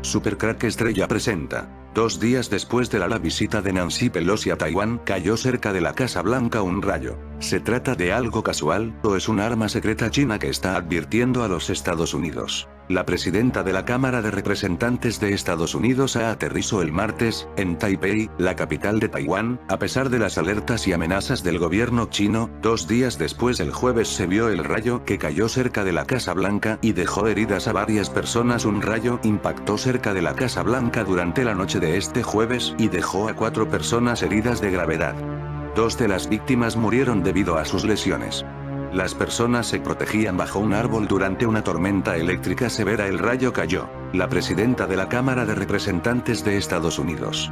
Supercrack Estrella presenta. 2 días después de la visita de Nancy Pelosi a Taiwán, cayó cerca de la Casa Blanca un rayo. ¿Se trata de algo casual, o es un arma secreta china que está advirtiendo a los Estados Unidos? La presidenta de la Cámara de Representantes de Estados Unidos aterrizó el martes, en Taipei, la capital de Taiwán, a pesar de las alertas y amenazas del gobierno chino. 2 días después, el jueves, se vio el rayo que cayó cerca de la Casa Blanca y dejó heridas a varias personas. Un rayo impactó cerca de la Casa Blanca durante la noche de este jueves y dejó a 4 personas heridas de gravedad. 2 de las víctimas murieron debido a sus lesiones. Las personas se protegían bajo un árbol durante una tormenta eléctrica severa. El rayo cayó. La presidenta de la Cámara de Representantes de Estados Unidos,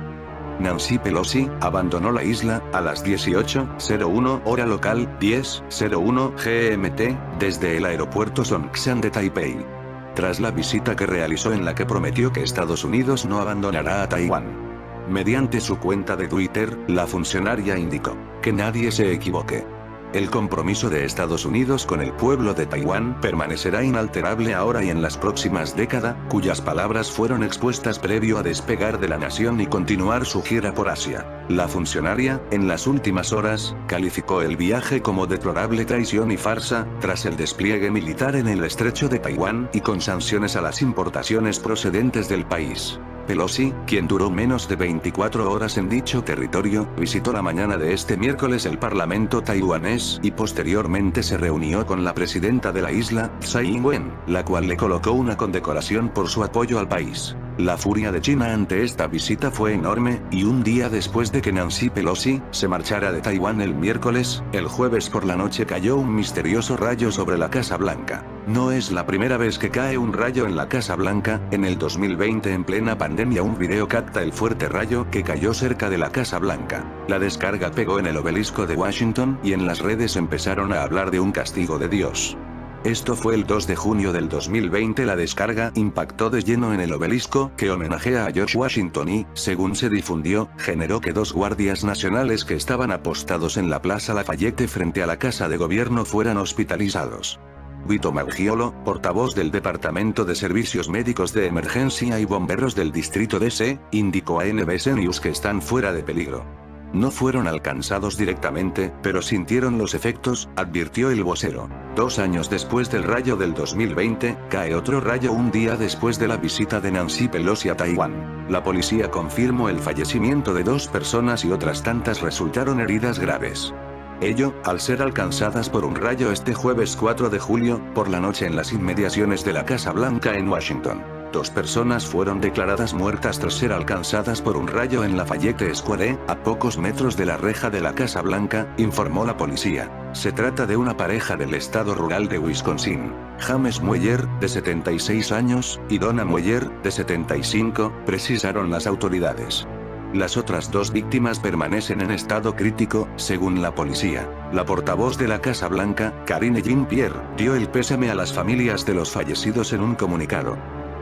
Nancy Pelosi, abandonó la isla a las 18:01 hora local, 10:01 GMT, desde el aeropuerto Songshan de Taipei. Tras la visita que realizó, en la que prometió que Estados Unidos no abandonará a Taiwán. Mediante su cuenta de Twitter, la funcionaria indicó: "Que nadie se equivoque. El compromiso de Estados Unidos con el pueblo de Taiwán permanecerá inalterable ahora y en las próximas décadas", cuyas palabras fueron expuestas previo a despegar de la nación y continuar su gira por Asia. La funcionaria, en las últimas horas, calificó el viaje como deplorable traición y farsa, tras el despliegue militar en el estrecho de Taiwán y con sanciones a las importaciones procedentes del país. Pelosi, quien duró menos de 24 horas en dicho territorio, visitó la mañana de este miércoles el parlamento taiwanés y posteriormente se reunió con la presidenta de la isla, Tsai Ing-wen, la cual le colocó una condecoración por su apoyo al país. La furia de China ante esta visita fue enorme, y un día después de que Nancy Pelosi se marchara de Taiwán el miércoles, el jueves por la noche cayó un misterioso rayo sobre la Casa Blanca. No es la primera vez que cae un rayo en la Casa Blanca. En el 2020, en plena pandemia, un video capta el fuerte rayo que cayó cerca de la Casa Blanca. La descarga pegó en el obelisco de Washington y en las redes empezaron a hablar de un castigo de Dios. Esto fue el 2 de junio del 2020. La descarga impactó de lleno en el obelisco, que homenajea a George Washington y, según se difundió, generó que 2 guardias nacionales que estaban apostados en la Plaza Lafayette frente a la Casa de Gobierno fueran hospitalizados. Vito Margiolo, portavoz del Departamento de Servicios Médicos de Emergencia y Bomberos del Distrito DC, indicó a NBC News que están fuera de peligro. "No fueron alcanzados directamente, pero sintieron los efectos", advirtió el vocero. 2 años después del rayo del 2020, cae otro rayo un día después de la visita de Nancy Pelosi a Taiwán. La policía confirmó el fallecimiento de 2 personas y otras tantas resultaron heridas graves. Ello, al ser alcanzadas por un rayo este jueves 4 de julio, por la noche en las inmediaciones de la Casa Blanca en Washington. 2 personas fueron declaradas muertas tras ser alcanzadas por un rayo en Lafayette Square, a pocos metros de la reja de la Casa Blanca, informó la policía. Se trata de una pareja del estado rural de Wisconsin. James Mueller, de 76 años, y Donna Mueller, de 75, precisaron las autoridades. Las otras 2 víctimas permanecen en estado crítico, según la policía. La portavoz de la Casa Blanca, Karine Jean-Pierre, dio el pésame a las familias de los fallecidos en un comunicado.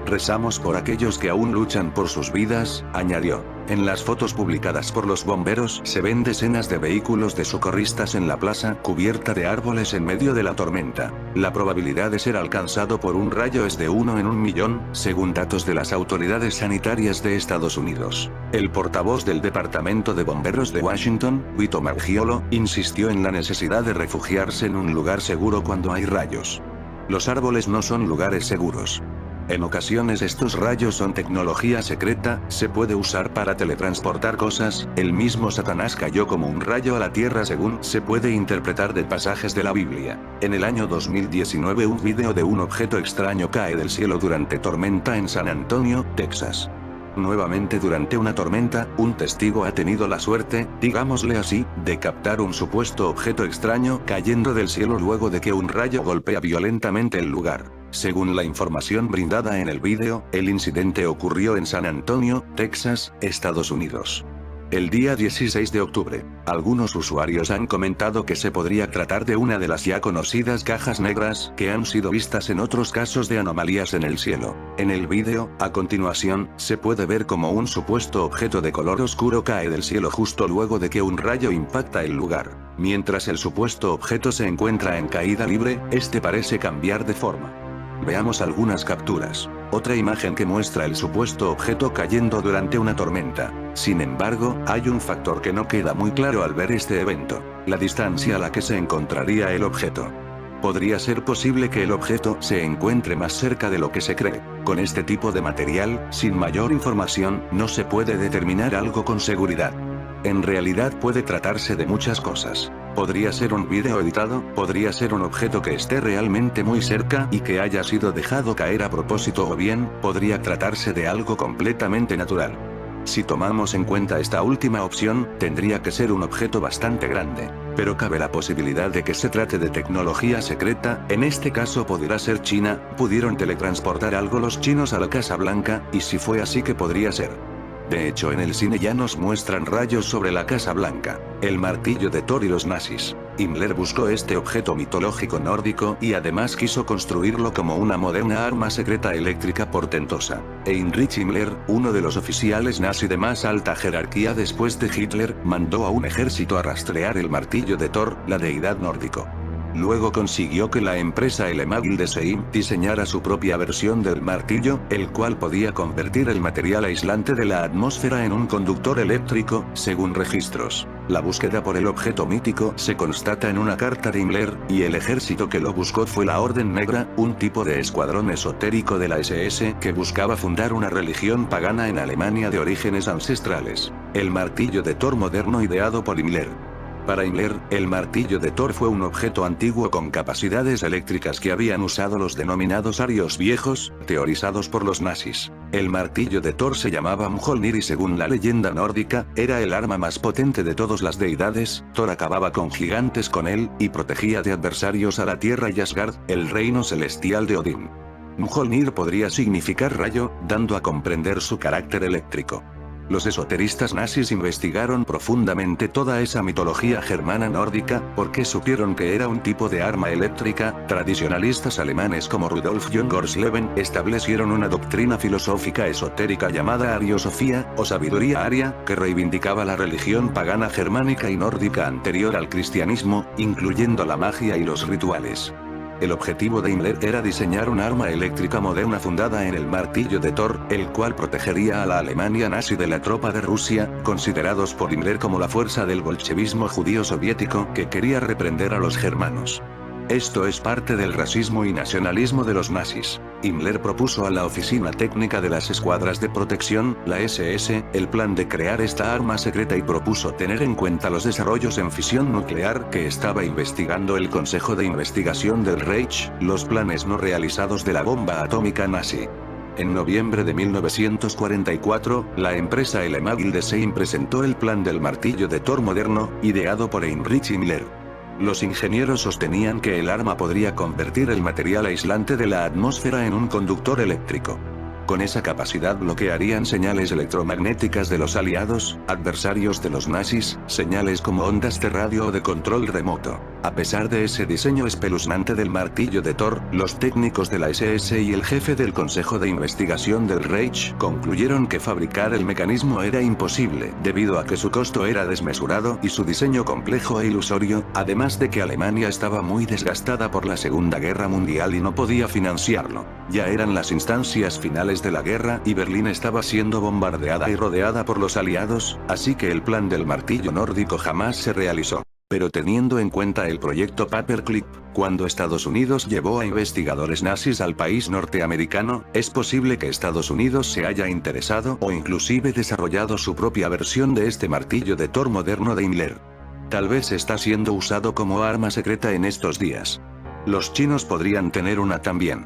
"Rezamos por aquellos que aún luchan por sus vidas", añadió. En las fotos publicadas por los bomberos se ven decenas de vehículos de socorristas en la plaza, cubierta de árboles en medio de la tormenta. La probabilidad de ser alcanzado por un rayo es de 1 en 1.000.000, según datos de las autoridades sanitarias de Estados Unidos. El portavoz del Departamento de Bomberos de Washington, Vito Margiolo, insistió en la necesidad de refugiarse en un lugar seguro cuando hay rayos. "Los árboles no son lugares seguros. En ocasiones estos rayos son tecnología secreta, se puede usar para teletransportar cosas, el mismo Satanás cayó como un rayo a la tierra según se puede interpretar de pasajes de la Biblia". En el año 2019 un video de un objeto extraño cae del cielo durante tormenta en San Antonio, Texas. Nuevamente durante una tormenta, un testigo ha tenido la suerte, digámosle así, de captar un supuesto objeto extraño cayendo del cielo luego de que un rayo golpea violentamente el lugar. Según la información brindada en el vídeo, el incidente ocurrió en San Antonio, Texas, Estados Unidos. El día 16 de octubre, algunos usuarios han comentado que se podría tratar de una de las ya conocidas cajas negras que han sido vistas en otros casos de anomalías en el cielo. En el vídeo, a continuación, se puede ver como un supuesto objeto de color oscuro cae del cielo justo luego de que un rayo impacta el lugar. Mientras el supuesto objeto se encuentra en caída libre, este parece cambiar de forma. Veamos algunas capturas. otra imagen que muestra el supuesto objeto cayendo durante una tormenta. Sin embargo, hay un factor que no queda muy claro al ver este evento: la distancia a la que se encontraría el objeto. Podría ser posible que el objeto se encuentre más cerca de lo que se cree. Con este tipo de material, sin mayor información, no se puede determinar algo con seguridad. En realidad puede tratarse de muchas cosas. Podría ser un vídeo editado, podría ser un objeto que esté realmente muy cerca y que haya sido dejado caer a propósito, o bien, podría tratarse de algo completamente natural. Si tomamos en cuenta esta última opción, tendría que ser un objeto bastante grande. Pero cabe la posibilidad de que se trate de tecnología secreta, en este caso podría ser China, pudieron teletransportar algo los chinos a la Casa Blanca, y si fue así, que podría ser. De hecho, en el cine ya nos muestran rayos sobre la Casa Blanca, el martillo de Thor y los nazis. Himmler buscó este objeto mitológico nórdico y además quiso construirlo como una moderna arma secreta eléctrica portentosa. Heinrich Himmler, uno de los oficiales nazi de más alta jerarquía después de Hitler, mandó a un ejército a rastrear el martillo de Thor, la deidad nórdico. Luego consiguió que la empresa LM Hildesheim diseñara su propia versión del martillo, el cual podía convertir el material aislante de la atmósfera en un conductor eléctrico, según registros. La búsqueda por el objeto mítico se constata en una carta de Himmler, y el ejército que lo buscó fue la Orden Negra, un tipo de escuadrón esotérico de la SS que buscaba fundar una religión pagana en Alemania de orígenes ancestrales. El martillo de Thor moderno ideado por Himmler. Para Himmler, el martillo de Thor fue un objeto antiguo con capacidades eléctricas que habían usado los denominados arios viejos, teorizados por los nazis. El martillo de Thor se llamaba Mjolnir y según la leyenda nórdica, era el arma más potente de todas las deidades. Thor acababa con gigantes con él, y protegía de adversarios a la tierra y Asgard, el reino celestial de Odín. Mjolnir podría significar rayo, dando a comprender su carácter eléctrico. Los esoteristas nazis investigaron profundamente toda esa mitología germana nórdica, porque supieron que era un tipo de arma eléctrica. Tradicionalistas alemanes como Rudolf von Gorsleben establecieron una doctrina filosófica esotérica llamada ariosofía, o sabiduría aria, que reivindicaba la religión pagana germánica y nórdica anterior al cristianismo, incluyendo la magia y los rituales. El objetivo de Himmler era diseñar un arma eléctrica moderna fundada en el martillo de Thor, el cual protegería a la Alemania nazi de la tropa de Rusia, considerados por Himmler como la fuerza del bolchevismo judío soviético que quería reprender a los germanos. Esto es parte del racismo y nacionalismo de los nazis. Himmler propuso a la Oficina Técnica de las Escuadras de Protección, la SS, el plan de crear esta arma secreta y propuso tener en cuenta los desarrollos en fisión nuclear que estaba investigando el Consejo de Investigación del Reich, los planes no realizados de la bomba atómica nazi. En noviembre de 1944, la empresa LM Hildesheim presentó el plan del martillo de Thor moderno, ideado por Heinrich Himmler. Los ingenieros sostenían que el arma podría convertir el material aislante de la atmósfera en un conductor eléctrico. Con esa capacidad bloquearían señales electromagnéticas de los aliados, adversarios de los nazis, señales como ondas de radio o de control remoto. A pesar de ese diseño espeluznante del martillo de Thor, los técnicos de la SS y el jefe del Consejo de Investigación del Reich concluyeron que fabricar el mecanismo era imposible, debido a que su costo era desmesurado y su diseño complejo e ilusorio, además de que Alemania estaba muy desgastada por la Segunda Guerra Mundial y no podía financiarlo. Ya eran las instancias finales de la guerra y Berlín estaba siendo bombardeada y rodeada por los aliados, así que el plan del martillo nórdico jamás se realizó. Pero teniendo en cuenta el proyecto Paperclip, cuando Estados Unidos llevó a investigadores nazis al país norteamericano, es posible que Estados Unidos se haya interesado o inclusive desarrollado su propia versión de este martillo de Thor moderno de Himmler. Tal vez está siendo usado como arma secreta en estos días. Los chinos podrían tener una también.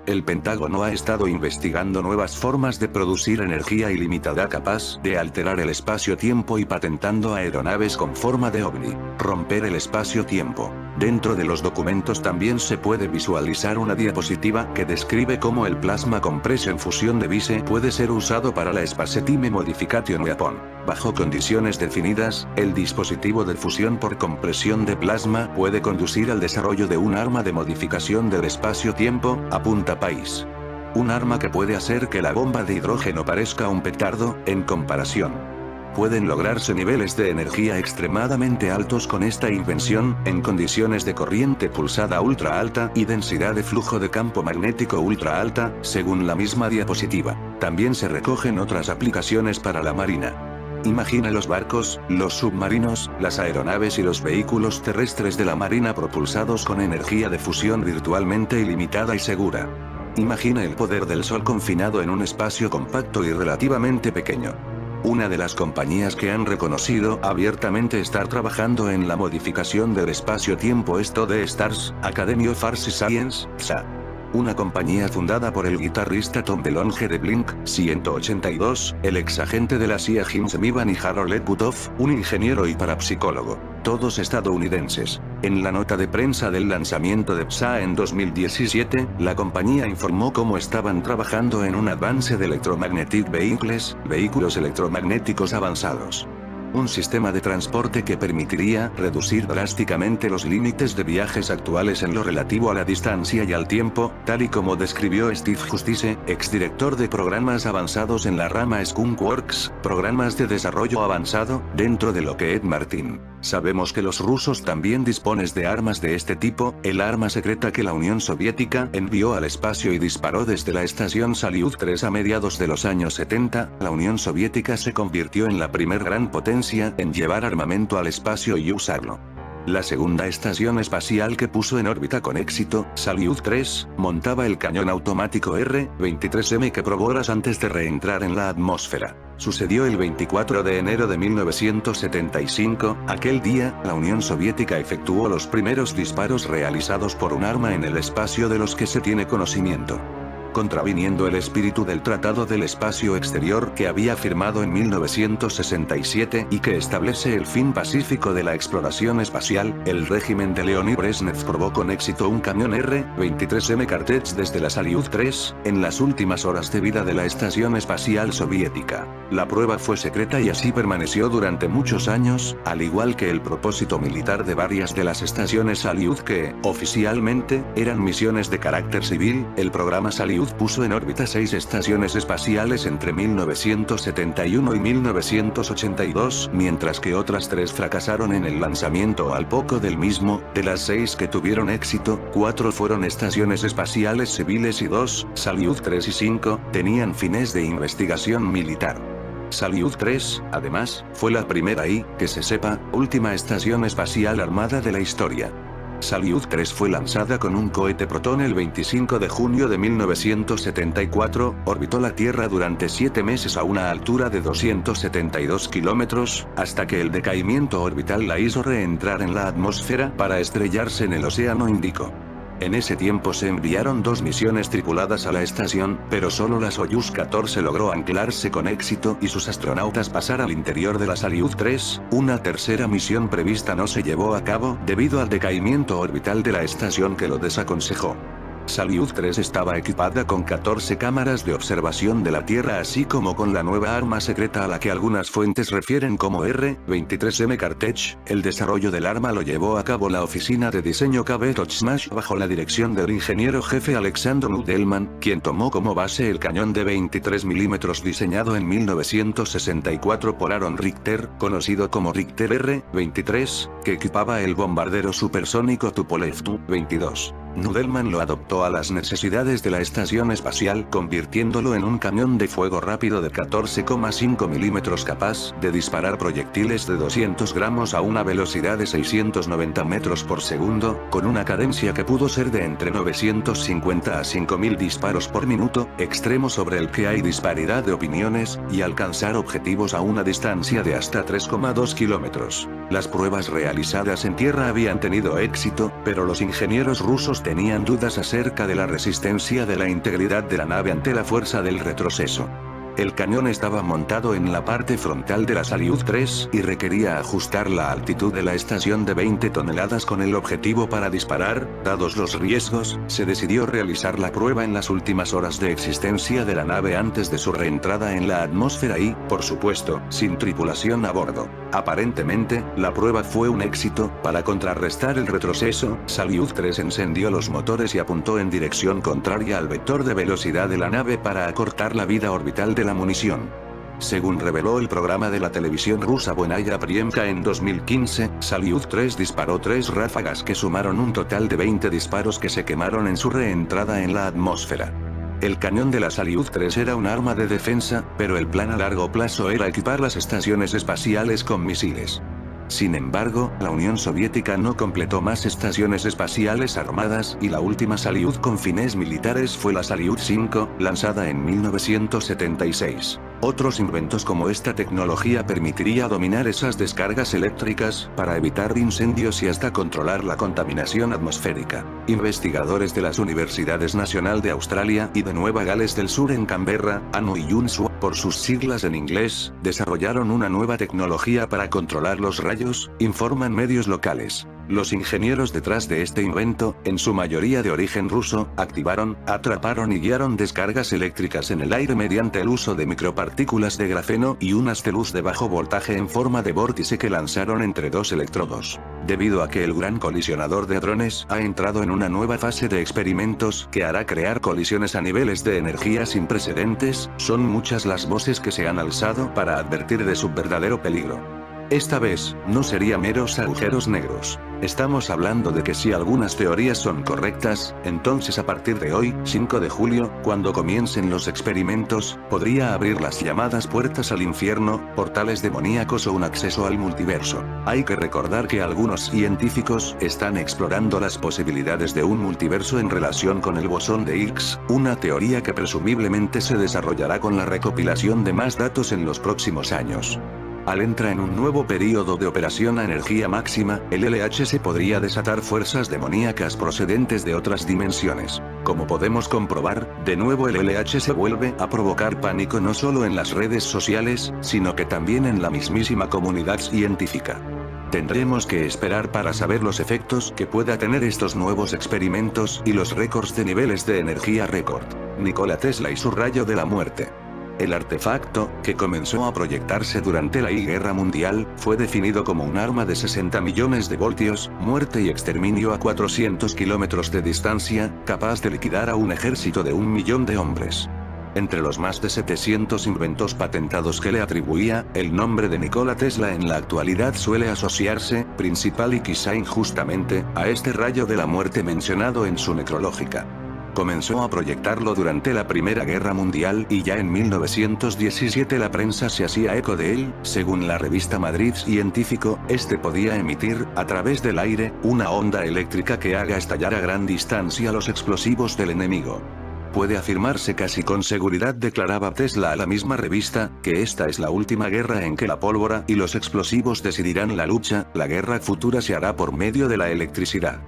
El Pentágono ha estado investigando nuevas formas de producir energía ilimitada capaz de alterar el espacio-tiempo y patentando aeronaves con forma de ovni. Romper el espacio-tiempo. Dentro de los documentos también se puede visualizar una diapositiva que describe cómo el plasma compression fusion device puede ser usado para la Spacetime Modification Weapon. Bajo condiciones definidas, el dispositivo de fusión por compresión de plasma puede conducir al desarrollo de un arma de modificación del espacio-tiempo, apunta País. Un arma que puede hacer que la bomba de hidrógeno parezca un petardo, en comparación. Pueden lograrse niveles de energía extremadamente altos con esta invención, en condiciones de corriente pulsada ultra alta y densidad de flujo de campo magnético ultra alta, según la misma diapositiva. También se recogen otras aplicaciones para la marina. Imagina los barcos, los submarinos, las aeronaves y los vehículos terrestres de la marina propulsados con energía de fusión virtualmente ilimitada y segura. Imagina el poder del Sol confinado en un espacio compacto y relativamente pequeño. Una de las compañías que han reconocido abiertamente estar trabajando en la modificación del espacio-tiempo es Todd Stars, Academy of Arts and Science, TSA. Una compañía fundada por el guitarrista Tom DeLonge de Blink-182, el ex agente de la CIA Jim Semivan y Harold Ed Butoff, un ingeniero y parapsicólogo. Todos estadounidenses. En la nota de prensa del lanzamiento de PSA en 2017, la compañía informó cómo estaban trabajando en un Advanced Electromagnetic Vehicles, vehículos electromagnéticos avanzados. Un sistema de transporte que permitiría reducir drásticamente los límites de viajes actuales en lo relativo a la distancia y al tiempo, tal y como describió Steve Justice, exdirector de programas avanzados en la rama Skunk Works, programas de desarrollo avanzado, dentro de Lockheed Martin. Sabemos que los rusos también disponen de armas de este tipo, el arma secreta que la Unión Soviética envió al espacio y disparó desde la estación Salyut 3 a mediados de los años 70, la Unión Soviética se convirtió en la primer gran potencia en llevar armamento al espacio y usarlo. La segunda estación espacial que puso en órbita con éxito, Salyut 3, montaba el cañón automático R-23M que probó horas antes de reentrar en la atmósfera. Sucedió el 24 de enero de 1975, aquel día, la Unión Soviética efectuó los primeros disparos realizados por un arma en el espacio de los que se tiene conocimiento. Contraviniendo el espíritu del Tratado del Espacio Exterior que había firmado en 1967 y que establece el fin pacífico de la exploración espacial, el régimen de Leonid Brezhnev probó con éxito un cañón R-23M Kartech desde la Salyut 3, en las últimas horas de vida de la estación espacial soviética. La prueba fue secreta y así permaneció durante muchos años, al igual que el propósito militar de varias de las estaciones Salyut que, oficialmente, eran misiones de carácter civil. El programa Salyut puso en órbita 6 estaciones espaciales entre 1971 y 1982, mientras que otras 3 fracasaron en el lanzamiento al poco del mismo. De las 6 que tuvieron éxito, 4 fueron estaciones espaciales civiles y 2, Salyut 3 y 5, tenían fines de investigación militar. Salyut 3, además, fue la primera y, que se sepa, última estación espacial armada de la historia. Salyut 3 fue lanzada con un cohete Proton el 25 de junio de 1974, orbitó la Tierra durante 7 meses a una altura de 272 kilómetros, hasta que el decaimiento orbital la hizo reentrar en la atmósfera para estrellarse en el Océano Índico. En ese tiempo se enviaron 2 misiones tripuladas a la estación, pero solo la Soyuz 14 logró anclarse con éxito y sus astronautas pasar al interior de la Salyut 3, una tercera misión prevista no se llevó a cabo debido al decaimiento orbital de la estación que lo desaconsejó. Salyut 3 estaba equipada con 14 cámaras de observación de la Tierra así como con la nueva arma secreta a la que algunas fuentes refieren como R-23M Kartech. El desarrollo del arma lo llevó a cabo la oficina de diseño KB Tochmash bajo la dirección del ingeniero jefe Alexander Nudelman, quien tomó como base el cañón de 23 mm diseñado en 1964 por Aaron Richter, conocido como Richter R-23, que equipaba el bombardero supersónico Tupolev Tu-22. Nudelman lo adoptó a las necesidades de la estación espacial, convirtiéndolo en un cañón de fuego rápido de 14,5 mm capaz de disparar proyectiles de 200 gramos a una velocidad de 690 metros por segundo, con una cadencia que pudo ser de entre 950 a 5000 disparos por minuto, extremo sobre el que hay disparidad de opiniones, y alcanzar objetivos a una distancia de hasta 3,2 kilómetros. Las pruebas realizadas en tierra habían tenido éxito, pero los ingenieros rusos tenían dudas acerca de la resistencia de la integridad de la nave ante la fuerza del retroceso. El cañón estaba montado en la parte frontal de la Salyut 3 y requería ajustar la altitud de la estación de 20 toneladas con el objetivo para disparar. Dados los riesgos, se decidió realizar la prueba en las últimas horas de existencia de la nave antes de su reentrada en la atmósfera y, por supuesto, sin tripulación a bordo. Aparentemente, la prueba fue un éxito. Para contrarrestar el retroceso, Salyut 3 encendió los motores y apuntó en dirección contraria al vector de velocidad de la nave para acortar la vida orbital de la munición. Según reveló el programa de la televisión rusa Buenaya Priemka en 2015, Salyut 3 disparó 3 ráfagas que sumaron un total de 20 disparos que se quemaron en su reentrada en la atmósfera. El cañón de la Salyut 3 era un arma de defensa, pero el plan a largo plazo era equipar las estaciones espaciales con misiles. Sin embargo, la Unión Soviética no completó más estaciones espaciales armadas y la última Salyut con fines militares fue la Salyut 5, lanzada en 1976. Otros inventos como esta tecnología permitiría dominar esas descargas eléctricas, para evitar incendios y hasta controlar la contaminación atmosférica. Investigadores de las Universidades Nacional de Australia y de Nueva Gales del Sur en Canberra, ANU y UNSW, por sus siglas en inglés, desarrollaron una nueva tecnología para controlar los rayos, informan medios locales. Los ingenieros detrás de este invento, en su mayoría de origen ruso, activaron, atraparon y guiaron descargas eléctricas en el aire mediante el uso de micropartículas de grafeno y un haz de luz de bajo voltaje en forma de vórtice que lanzaron entre dos electrodos. Debido a que el gran colisionador de hadrones ha entrado en una nueva fase de experimentos que hará crear colisiones a niveles de energía sin precedentes, son muchas las voces que se han alzado para advertir de su verdadero peligro. Esta vez, no serían meros agujeros negros. Estamos hablando de que si algunas teorías son correctas, entonces a partir de hoy, 5 de julio, cuando comiencen los experimentos, podría abrir las llamadas puertas al infierno, portales demoníacos o un acceso al multiverso. Hay que recordar que algunos científicos están explorando las posibilidades de un multiverso en relación con el bosón de Higgs, una teoría que presumiblemente se desarrollará con la recopilación de más datos en los próximos años. Al entrar en un nuevo período de operación a energía máxima, el LHC podría desatar fuerzas demoníacas procedentes de otras dimensiones. Como podemos comprobar, de nuevo el LHC vuelve a provocar pánico no solo en las redes sociales, sino que también en la mismísima comunidad científica. Tendremos que esperar para saber los efectos que pueda tener estos nuevos experimentos y los récords de niveles de energía récord. Nikola Tesla y su rayo de la muerte. El artefacto, que comenzó a proyectarse durante la Guerra Mundial, fue definido como un arma de 60 millones de voltios, muerte y exterminio a 400 kilómetros de distancia, capaz de liquidar a un ejército de 1 millón de hombres. Entre los más de 700 inventos patentados que le atribuía, el nombre de Nikola Tesla en la actualidad suele asociarse, principal y quizá injustamente, a este rayo de la muerte mencionado en su necrológica. Comenzó a proyectarlo durante la Primera Guerra Mundial y ya en 1917 la prensa se hacía eco de él. Según la revista Madrid Científico, este podía emitir, a través del aire, una onda eléctrica que haga estallar a gran distancia los explosivos del enemigo. Puede afirmarse casi con seguridad, declaraba Tesla a la misma revista, que esta es la última guerra en que la pólvora y los explosivos decidirán la lucha. La guerra futura se hará por medio de la electricidad.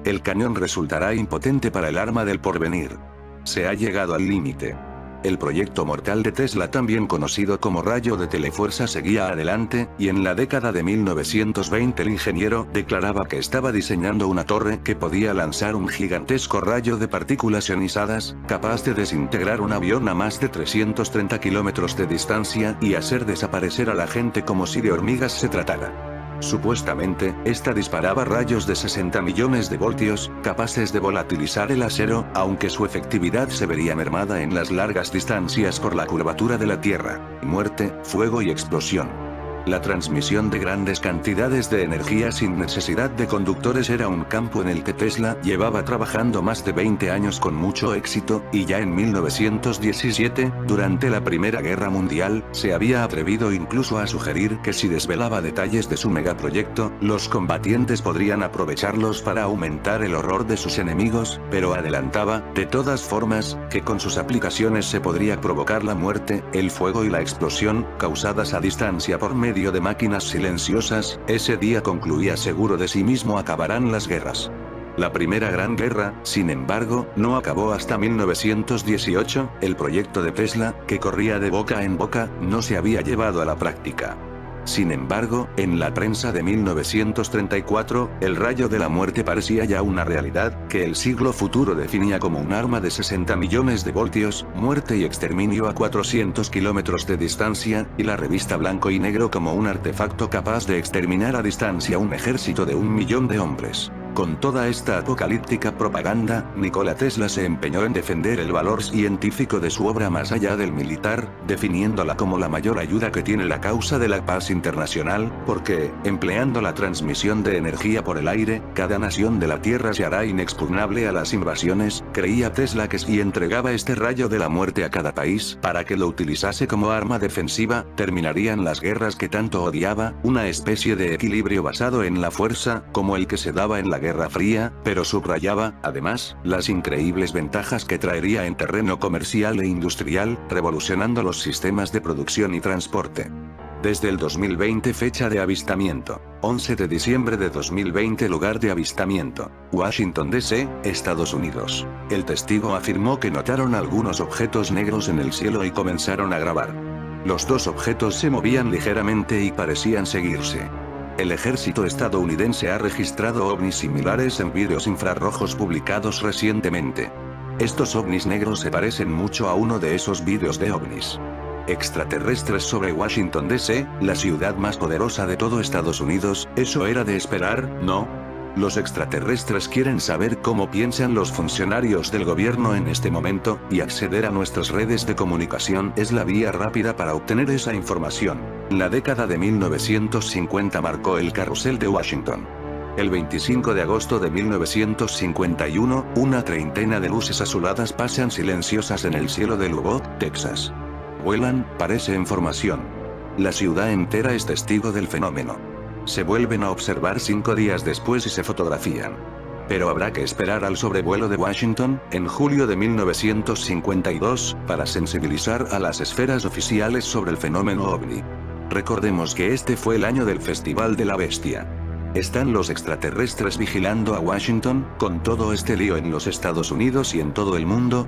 El cañón resultará impotente para el arma del porvenir. Se ha llegado al límite. El proyecto mortal de Tesla, también conocido como rayo de telefuerza, seguía adelante, y en la década de 1920 el ingeniero declaraba que estaba diseñando una torre que podía lanzar un gigantesco rayo de partículas ionizadas, capaz de desintegrar un avión a más de 330 kilómetros de distancia y hacer desaparecer a la gente como si de hormigas se tratara. Supuestamente, esta disparaba rayos de 60 millones de voltios, capaces de volatilizar el acero, aunque su efectividad se vería mermada en las largas distancias por la curvatura de la Tierra. Muerte, fuego y explosión. La transmisión de grandes cantidades de energía sin necesidad de conductores era un campo en el que Tesla llevaba trabajando más de 20 años con mucho éxito, y ya en 1917, durante la Primera Guerra Mundial, se había atrevido incluso a sugerir que si desvelaba detalles de su megaproyecto, los combatientes podrían aprovecharlos para aumentar el horror de sus enemigos, pero adelantaba, de todas formas, que con sus aplicaciones se podría provocar la muerte, el fuego y la explosión, causadas a distancia por medio de máquinas silenciosas. Ese día, concluía seguro de sí mismo, acabarán las guerras. La Primera Gran Guerra, sin embargo, no acabó hasta 1918, el proyecto de Tesla, que corría de boca en boca, no se había llevado a la práctica. Sin embargo, en la prensa de 1934, el rayo de la muerte parecía ya una realidad, que el siglo futuro definía como un arma de 60 millones de voltios, muerte y exterminio a 400 kilómetros de distancia, y la revista Blanco y Negro como un artefacto capaz de exterminar a distancia un ejército de 1 millón de hombres. Con toda esta apocalíptica propaganda, Nikola Tesla se empeñó en defender el valor científico de su obra más allá del militar, definiéndola como la mayor ayuda que tiene la causa de la paz internacional, porque, empleando la transmisión de energía por el aire, cada nación de la Tierra se hará inexpugnable a las invasiones. Creía Tesla que si entregaba este rayo de la muerte a cada país para que lo utilizase como arma defensiva, terminarían las guerras que tanto odiaba, una especie de equilibrio basado en la fuerza, como el que se daba en la Guerra Fría, pero subrayaba, además, las increíbles ventajas que traería en terreno comercial e industrial, revolucionando los sistemas de producción y transporte. Desde el 2020 fecha de avistamiento. 11 de diciembre de 2020 lugar de avistamiento. Washington D.C., Estados Unidos. El testigo afirmó que notaron algunos objetos negros en el cielo y comenzaron a grabar. Los dos objetos se movían ligeramente y parecían seguirse. El ejército estadounidense ha registrado ovnis similares en vídeos infrarrojos publicados recientemente. Estos ovnis negros se parecen mucho a uno de esos vídeos de ovnis extraterrestres sobre Washington D.C., la ciudad más poderosa de todo Estados Unidos. Eso era de esperar, ¿no? Los extraterrestres quieren saber cómo piensan los funcionarios del gobierno en este momento, y acceder a nuestras redes de comunicación es la vía rápida para obtener esa información. La década de 1950 marcó el carrusel de Washington. El 25 de agosto de 1951, una treintena de luces azuladas pasan silenciosas en el cielo de Lubbock, Texas. Vuelan, parece en formación. La ciudad entera es testigo del fenómeno. Se vuelven a observar 5 días después y se fotografían. Pero habrá que esperar al sobrevuelo de Washington, en julio de 1952, para sensibilizar a las esferas oficiales sobre el fenómeno ovni. Recordemos que este fue el año del Festival de la Bestia. ¿Están los extraterrestres vigilando a Washington, con todo este lío en los Estados Unidos y en todo el mundo?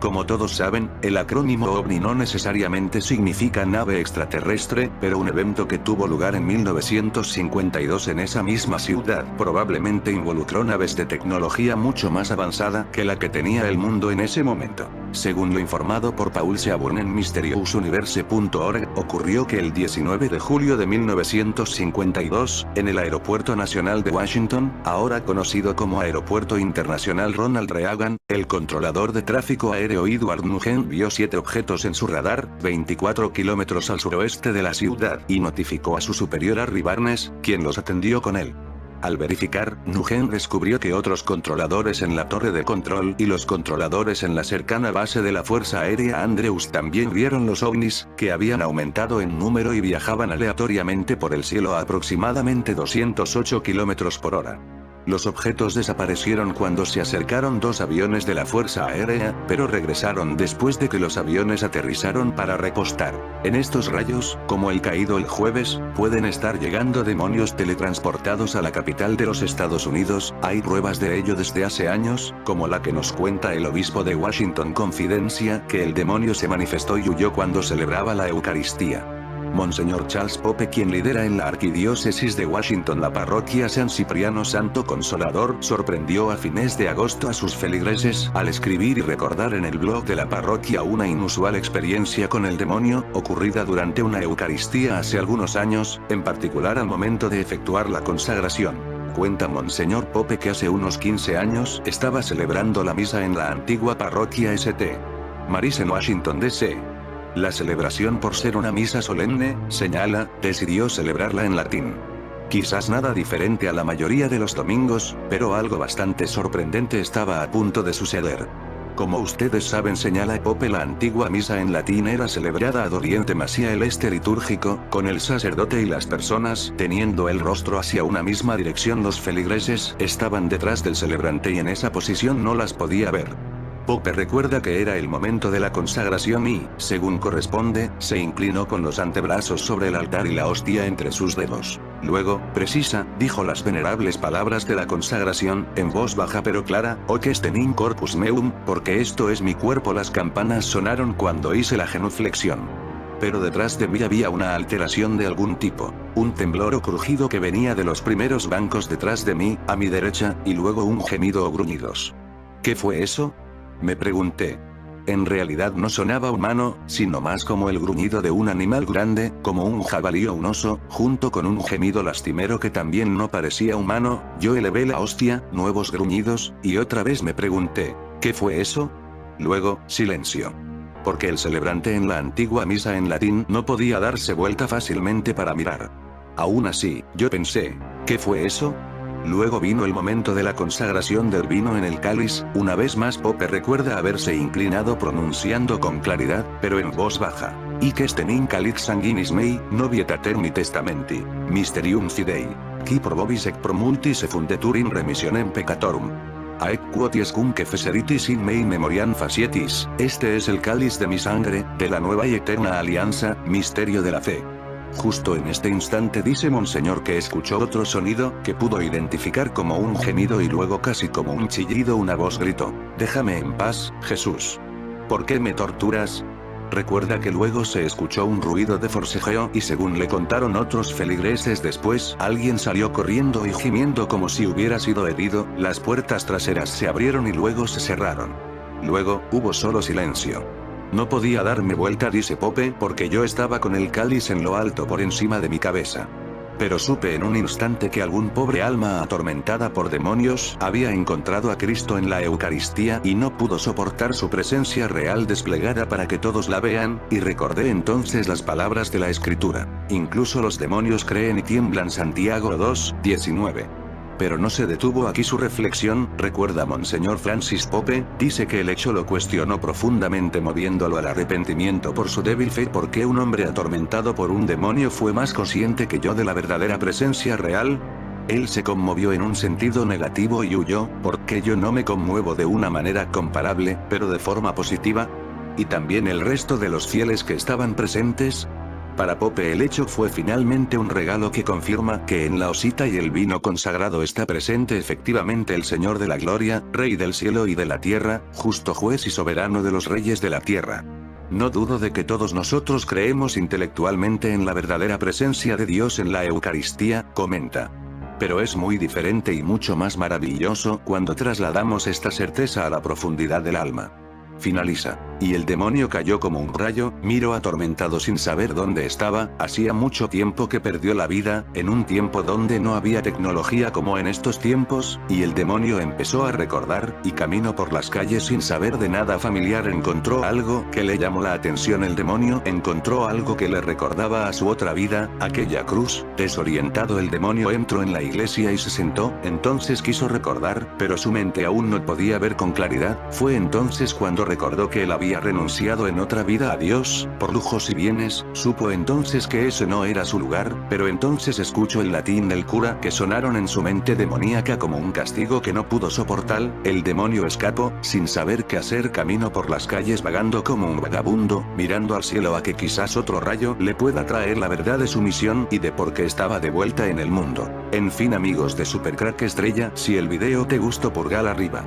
Como todos saben, el acrónimo OVNI no necesariamente significa nave extraterrestre, pero un evento que tuvo lugar en 1952 en esa misma ciudad probablemente involucró naves de tecnología mucho más avanzada que la que tenía el mundo en ese momento. Según lo informado por Paul Seaborn en MysteriousUniverse.org, ocurrió que el 19 de julio de 1952, en el Aeropuerto Nacional de Washington, ahora conocido como Aeropuerto Internacional Ronald Reagan, el controlador de tráfico aéreo Edward Nugent vio 7 objetos en su radar, 24 kilómetros al suroeste de la ciudad, y notificó a su superior Harry Barnes, quien los atendió con él. Al verificar, Nugent descubrió que otros controladores en la torre de control y los controladores en la cercana base de la Fuerza Aérea Andrews también vieron los ovnis, que habían aumentado en número y viajaban aleatoriamente por el cielo a aproximadamente 208 kilómetros por hora. Los objetos desaparecieron cuando se acercaron 2 aviones de la Fuerza Aérea, pero regresaron después de que los aviones aterrizaron para repostar. En estos rayos, como el caído el jueves, pueden estar llegando demonios teletransportados a la capital de los Estados Unidos. Hay pruebas de ello desde hace años, como la que nos cuenta el obispo de Washington Confidencia, que el demonio se manifestó y huyó cuando celebraba la Eucaristía. Monseñor Charles Pope, quien lidera en la arquidiócesis de Washington la parroquia San Cipriano Santo Consolador, sorprendió a fines de agosto a sus feligreses al escribir y recordar en el blog de la parroquia una inusual experiencia con el demonio, ocurrida durante una Eucaristía hace algunos años, en particular al momento de efectuar la consagración. Cuenta Monseñor Pope que hace unos 15 años estaba celebrando la misa en la antigua parroquia St. Mary's en Washington D.C. La celebración, por ser una misa solemne, señala, decidió celebrarla en latín. Quizás nada diferente a la mayoría de los domingos, pero algo bastante sorprendente estaba a punto de suceder. Como ustedes saben, señala Pope, la antigua misa en latín era celebrada ad orientem hacia el este litúrgico, con el sacerdote y las personas teniendo el rostro hacia una misma dirección. Los feligreses estaban detrás del celebrante y en esa posición no las podía ver. Pope recuerda que era el momento de la consagración y, según corresponde, se inclinó con los antebrazos sobre el altar y la hostia entre sus dedos. Luego, precisa, dijo las venerables palabras de la consagración, en voz baja pero clara: «Hoc est in corpus meum, porque esto es mi cuerpo». Las campanas sonaron cuando hice la genuflexión. Pero detrás de mí había una alteración de algún tipo, un temblor o crujido que venía de los primeros bancos detrás de mí, a mi derecha, y luego un gemido o gruñidos. ¿Qué fue eso?, me pregunté. En realidad no sonaba humano, sino más como el gruñido de un animal grande, como un jabalí o un oso, junto con un gemido lastimero que también no parecía humano. Yo elevé la hostia, nuevos gruñidos, y otra vez me pregunté, ¿qué fue eso? Luego, silencio. Porque el celebrante en la antigua misa en latín no podía darse vuelta fácilmente para mirar. Aún así, yo pensé, ¿qué fue eso? Luego vino el momento de la consagración del vino en el cáliz. Una vez más Pope recuerda haberse inclinado pronunciando con claridad, pero en voz baja. Hic est in calix sanguinis mei, novietaterni testamenti, mysterium fidei. Qui pro vobis ec pro multis effundetur in remissionem peccatorum. Aec quoties cumque feseritis in mei memoriam facietis. Este es el cáliz de mi sangre, de la nueva y eterna alianza, misterio de la fe. Justo en este instante dice Monseñor que escuchó otro sonido, que pudo identificar como un gemido y luego casi como un chillido. Una voz gritó, «Déjame en paz, Jesús. ¿Por qué me torturas?» Recuerda que luego se escuchó un ruido de forcejeo y según le contaron otros feligreses después, alguien salió corriendo y gimiendo como si hubiera sido herido, las puertas traseras se abrieron y luego se cerraron. Luego, hubo solo silencio. No podía darme vuelta, dice Pope, porque yo estaba con el cáliz en lo alto por encima de mi cabeza. Pero supe en un instante que algún pobre alma atormentada por demonios había encontrado a Cristo en la Eucaristía y no pudo soportar su presencia real desplegada para que todos la vean, y recordé entonces las palabras de la Escritura. Incluso los demonios creen y tiemblan. Santiago 2:19. Pero no se detuvo aquí su reflexión, recuerda Monseñor Francis Pope, dice que el hecho lo cuestionó profundamente moviéndolo al arrepentimiento por su débil fe. ¿Por qué un hombre atormentado por un demonio fue más consciente que yo de la verdadera presencia real? Él se conmovió en un sentido negativo y huyó, porque yo no me conmuevo de una manera comparable, pero de forma positiva. ¿Y también el resto de los fieles que estaban presentes? Para Pope el hecho fue finalmente un regalo que confirma que en la hosita y el vino consagrado está presente efectivamente el Señor de la Gloria, Rey del cielo y de la tierra, justo juez y soberano de los reyes de la tierra. No dudo de que todos nosotros creemos intelectualmente en la verdadera presencia de Dios en la Eucaristía, comenta. Pero es muy diferente y mucho más maravilloso cuando trasladamos esta certeza a la profundidad del alma. Finaliza. Y el demonio cayó como un rayo, miró atormentado sin saber dónde estaba, hacía mucho tiempo que perdió la vida, en un tiempo donde no había tecnología como en estos tiempos, y el demonio empezó a recordar, y caminó por las calles sin saber de nada familiar. Encontró algo que le llamó la atención. El demonio encontró algo que le recordaba a su otra vida, aquella cruz. Desorientado el demonio entró en la iglesia y se sentó, entonces quiso recordar, pero su mente aún no podía ver con claridad. Fue entonces cuando recordó que él había renunciado en otra vida a Dios, por lujos y bienes. Supo entonces que ese no era su lugar, pero entonces escuchó el latín del cura que sonaron en su mente demoníaca como un castigo que no pudo soportar. El demonio escapó, sin saber qué hacer, caminó por las calles vagando como un vagabundo, mirando al cielo a que quizás otro rayo le pueda traer la verdad de su misión y de por qué estaba de vuelta en el mundo. En fin amigos de Supercrack Estrella, si el video te gustó pulgar arriba.